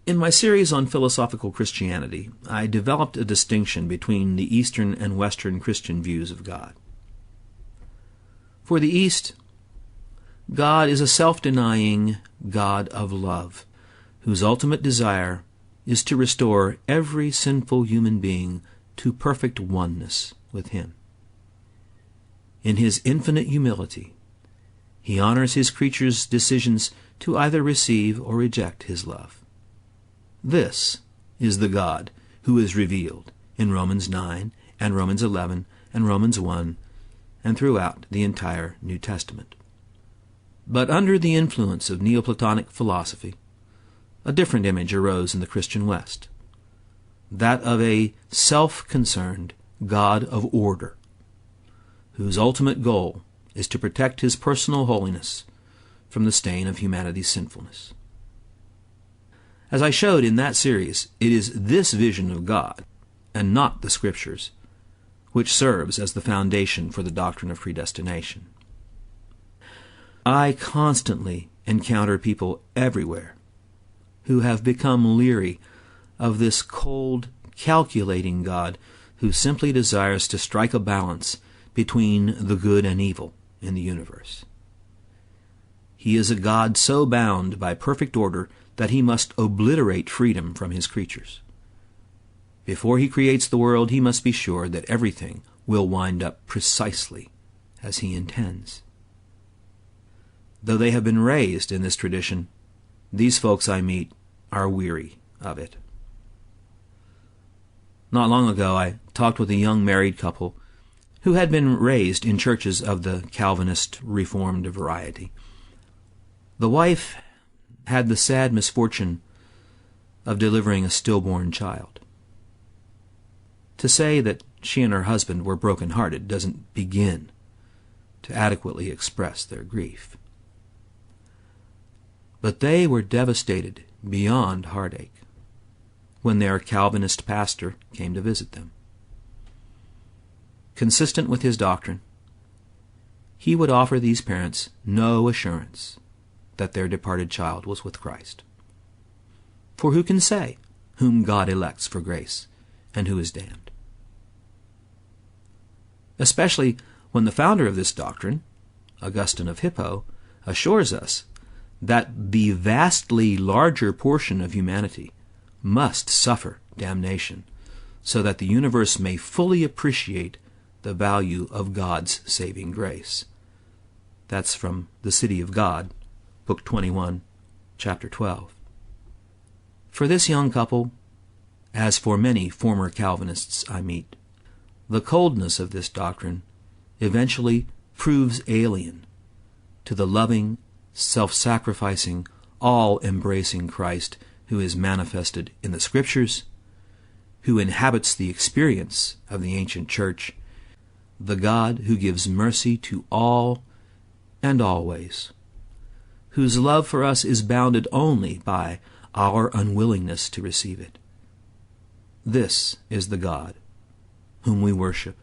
In my series on philosophical Christianity, I developed a distinction between the Eastern and Western Christian views of God. For the East, God is a self-denying God of love, whose ultimate desire is to restore every sinful human being to perfect oneness with Him. In His infinite humility, He honors His creatures' decisions to either receive or reject His love. This is the God who is revealed in Romans 9 and Romans 11 and Romans 1 and throughout the entire New Testament. But under the influence of Neoplatonic philosophy, a different image arose in the Christian West, that of a self-concerned God of order, whose ultimate goal is to protect His personal holiness from the stain of humanity's sinfulness. As I showed in that series, it is this vision of God, and not the Scriptures, which serves as the foundation for the doctrine of predestination. I constantly encounter people everywhere who have become leery of this cold, calculating God who simply desires to strike a balance between the good and evil in the universe. He is a God so bound by perfect order that He must obliterate freedom from His creatures. Before He creates the world, He must be sure that everything will wind up precisely as He intends. Though they have been raised in this tradition, these folks I meet are weary of it. Not long ago, I talked with a young married couple who had been raised in churches of the Calvinist Reformed variety. The wife had the sad misfortune of delivering a stillborn child. To say that she and her husband were broken-hearted doesn't begin to adequately express their grief. But they were devastated beyond heartache when their Calvinist pastor came to visit them. Consistent with his doctrine, he would offer these parents no assurance that their departed child was with Christ. For who can say whom God elects for grace and who is damned? Especially when the founder of this doctrine, Augustine of Hippo, assures us that the vastly larger portion of humanity must suffer damnation so that the universe may fully appreciate the value of God's saving grace. That's from The City of God, Book 21, Chapter 12. For this young couple, as for many former Calvinists I meet, the coldness of this doctrine eventually proves alien to the loving, self-sacrificing, all-embracing Christ who is manifested in the Scriptures, who inhabits the experience of the ancient church, the God who gives mercy to all and always, whose love for us is bounded only by our unwillingness to receive it. This is the God whom we worship